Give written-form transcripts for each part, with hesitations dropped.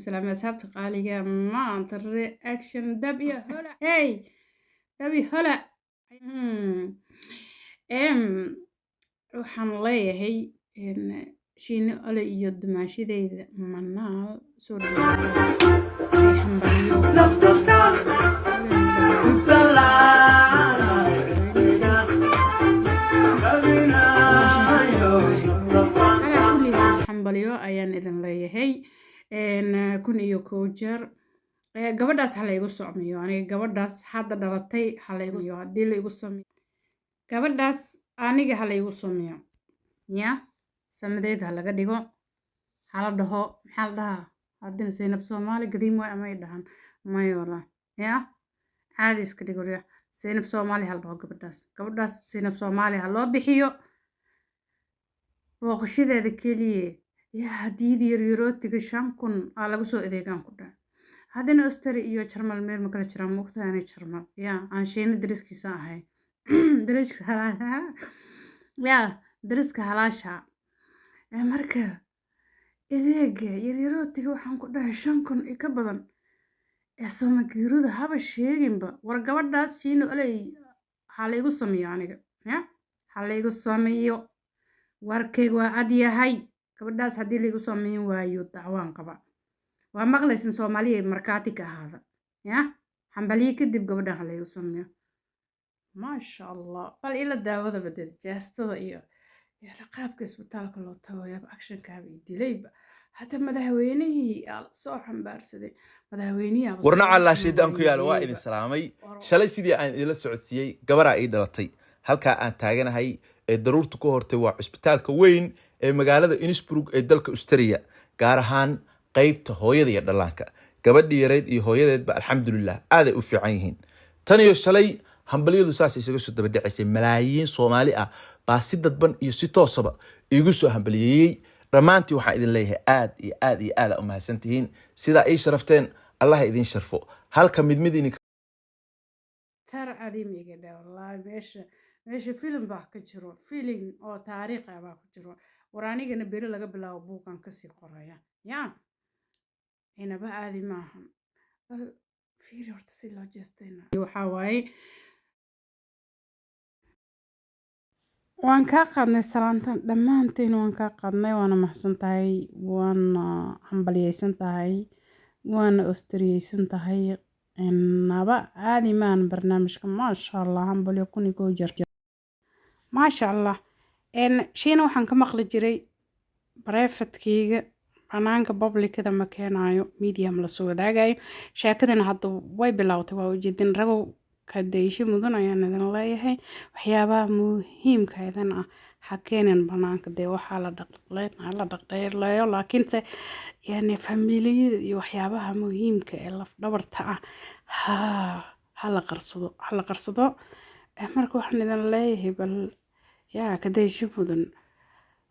السلام أصحابتي قالية ما أنت الرياكشن دبي هلا هاي دبي هلا إم waxaan leeyahay shiino ole iyo dumaashadeyda manaal soo dhawaada hambaliyo hambaliyo ayaan idin leeyahay kun iyo kow jeer gabadhaas ha laygu socmiyo aniga gabadhaas hadda dhalatay ha laygu haddii laygu socmiyo gabadhaas aniga ha laygu socmiyo ya samadeed ha laga dhigo hala dhaho maxaa la dhahaa haddina Zaynab Soomaali gadiim way amay dhahan mayola ya caadi iska dhigo riya Zaynab Soomaali ha la dhaho gabadhaas Zaynab Soomaali ha loo bixiyo booqashadeeda keliya ya haddii yarootiga 5,000 aa lagu soo adeegan ku dhahay haddana Austria iyo Jarmal meel ma kala jiraan muqtaanay Jarmal ya aan sheena dariskiisa ahay dariska halaasha ya dariska halaasha marka adeega yarootiga waxaan ku dhahay 5,000 ka badan Soomaaliyeed haba sheeginba war gabadhaas shiino olay halaygu sameeyo aniga ya halaygu sameeyo warkaygu waa cad yahay gabadhaas haddii laygu sameeyo waayo dacwaan qaba waa maqlaysan Soomaaliyeed markaati ka ahaada ya hambaliye kadib gabadhan halaygu sameeyo maasha Allah bal ila daawada badal jeestada iyo qaabka isbitaalka loo tago yaab actionkaaga dilayba hata madaxweynihii soo xambaarsaday madaxweynihi warna alla shaydaanku yaal waa idin salaamay shalay sidii aan idin la socodsiiyay gabar ay dhalatay halka aan taaganahay ee daruurtu ku hortay waa isbitaalka weyn ee magaalada Innsbruck ee dalka Austria gaar ahaan qaybta hooyada iyo dhallaanka gabadhii yareed iyo hooyadeedba alxamdulillah aad ay u fiican yihiin tan iyo shalay hambaliyadu saas isaga soo daba dhacaysay malaayiin Soomaali ah baa si dadban iyo si toosaba igu soo hambaliyay dhamaantii waxaan idin leeyahay aad u mahadsantihiin sida ay sharafteen Allah idin sharfo halka midmidini tar adimiga dha wallahi meesha film baa ka jiro feeling oo taariikh ah baa ku jiro waraanigana beri laga bilaabo buuqan ka sii qoraya ya inaba aadi maahan bal fiir horta si loo jeestayna waxa waaye waan ka qadnay salaantan dhamaanteen waan ka qadnay waana mahadsan tahay waana hambaliyeysan tahay waana Austriyeysan tahay naba aadi maan barnaamijka maasha Allah hambaliyo kun iyo kow jeer maasha Allah shiina waxaan ka maqli jiray privatekeyga banaanka publicada ma keenayo medium la soo wadaagayo sheekadana hadda way bilowday waa ujeedin ragow kadeysho mudan ayaan idin leeyahay waxyaabaha muhiimka ah ha keenan banaanka dee waxaa la dhaqdhaqleeyo laakiinse yani familiyada iyo waxyaabaha muhiimka ee laf dhabarta ah ha la qarsado marka waxaan idin leeyahay bal yaa kadeysho mudan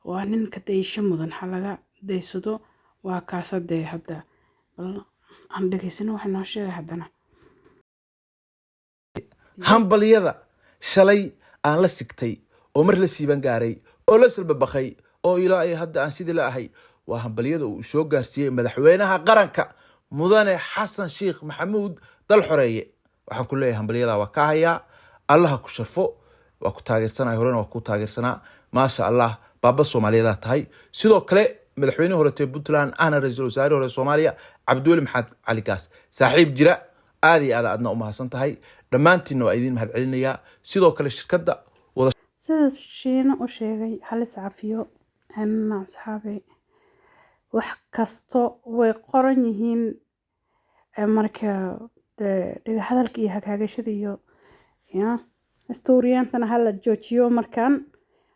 waa nin kadeysho mudan ha laga deysado waa kaasadee hadda bal aan dhageysano waxa noo sheegay haddana hambaliyada shalay aan la sigtay oo mar la siiban gaaray oo la salbabaqay oo ilaa ay hadda aan sidii la ahay waa hambaliyada uu soo gaarsiiyay madaxweynaha qaranka mudane Xasan Sheekh Maxamuud dal xoreeye waxaan ku leeyahay hambaliyada waa ka haya Allah ku sharfo waa ku taageersanaa horena waa ku taageersanaa maasha Allah baba Soomaaliyeed tahay sidoo kale madaxweynaha hore Puntland ana ra'iisul wasaare hore Soomaaliya Cabdulle Maxamed Cali Gaas saaxiib jira aad iyo aadna u mahadsan tahay dhamaantiin waa idin mahad celinayaa sidoo kale shirkadda wada sida shiina u sheegay halis cafiyo asxaabe wax kasto way qoran yihiin marka dhiga hadalka iyo hagaagashada iyo ya historiantana hala joojiyo markan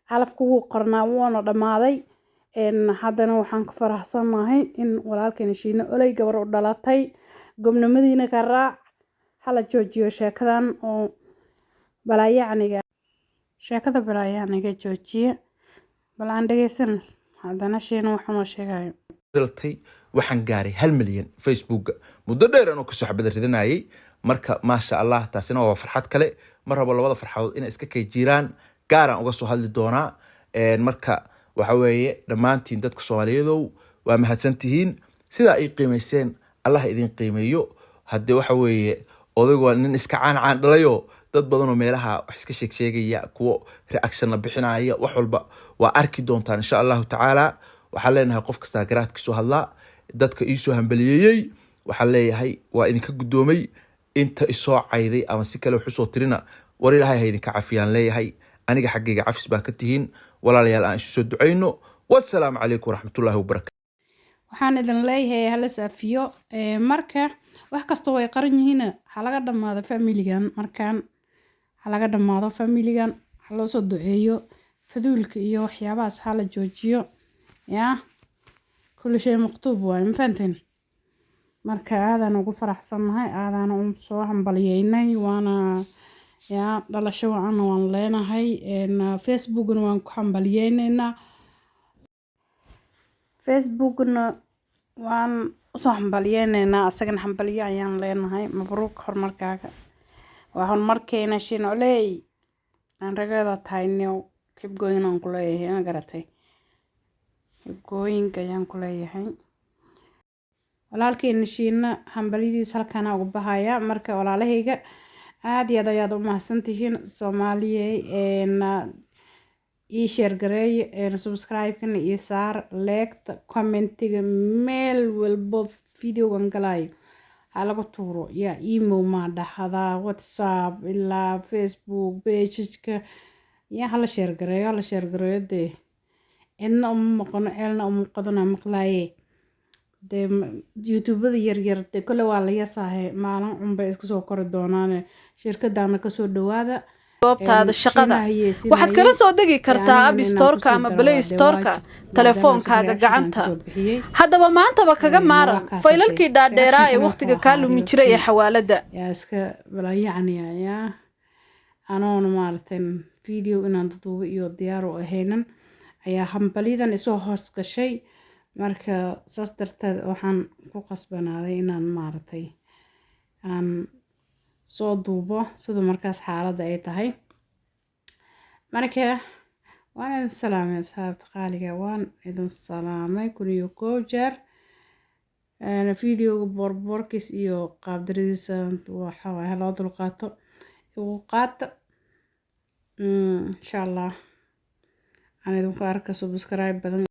calafku wuu qornaa woona dhamaaday haddana waxaan ku faraxsanahay in walaalkeen shiina olay gabar u dhalatay gobnimadiina ka raac hala joojiyo sheekadan oo sheekada balaayaniga joojiye bal aan dhageysan haddana shiina waxaan sheegayo daltay waxaan gaaray 1 milyan Facebook muddo dheer aan ku soo xabad ridanaayay marka maasha Allah taasina waa farxad kale mar rabo labada farxadood in iska kay jiraan gaaran uga soo hadli doonaa marka waxa weeye dhamaantiin dadka Soomaaliyeed waa mahadsantihiin sidaa ay qiimayseen allah idin qiimeeyo. haddee waxa weeye odaygu waa nin iska caan dhalayo dad badan oo meelaha wax iska sheegaya kuwo reaction bixinaya wax walba waa arki doontaan insha Allah tacaala. waxaan leenahay qof kasta garaadkiisu hadlaa dadka ii soo hambaliyeeyay waxaan leeyahay waa idinka gudoomay inta isoo cayday ama si kale wax soo tirina war ilaahay ha idinka cafiyaan leeyahay aniga xaggayga cafis baa ka tihiin walaalayaal aan isu soo ducayno. wassalaamu calaykum waraxmatullaahi wabarakaatu. waxaan idin leeyahay hala saafiyo marka wax kasta way qaran yihiin ha laga dhamaado familigan markaan ha laga dhamaado familigan ha loo soo duceeyo faduulka iyo waxyaabahaas ha la joojiyo yaa kullu shay maqtuub waay ma fahanteen marka aadaan ugu faraxsanahay aadaan u soo hambaliyeynay waana yaa dhalasho wacan waan leenahay facebookna waan ku hambaliyeynayna facebookna waan usoo hambaliyeynayna asagana hambaliyo ayaan leenahay mabruuq horumarkaaga waa horumarkeena shinoley aan ragada tahayno keep going on kuleeyahay ana garatay keep going ayaan kuleeyahay walaalkeena shiina hambalidiis halkaan ugu bahaya marka walaalahayga aad iyo aad ayaad u mahadsantihiin Soomaaliyeey ii share gareey subscribe-kana ii saar like commentiga meel walbo video-gan galaayo ha lagu tuuro yaa email ma dhaxda WhatsApp ilaa Facebook page-ka yaa hala share gareeyo dee inna maqano elna qadana maqlaaye dee YouTube-da yar dee kale waa la yasahay maalin unba iska soo kori doonaan shirkadana ka soo dhawaada goobtaada shaqada waxaad kala soo degi kartaa App Store-ka ama Play Store-ka telefoonkaaga gacanta haddaba maantaba kaga maaran faylalkii dhaadheeraa ee waqtiga ka lumi jiray ee xawaalada yaa iska balayacni yaa anoon maartan video inaan duubo iyo diyaar u ahaynan ayaa hambalidan isoo hoos gashay marka saas darteed waxaan ku qasbanaaday inaan maartay aan soo duubo sida markaas xaaladda ay tahay marka waan idin salaamay asxaabta qaaliga waan idin salaamay kuniyo koojar video borborkis iyo qaabdaradiisa waxa waxa loo dulqaato ugu qaata insha Allah aan idin ku arka subscribe badan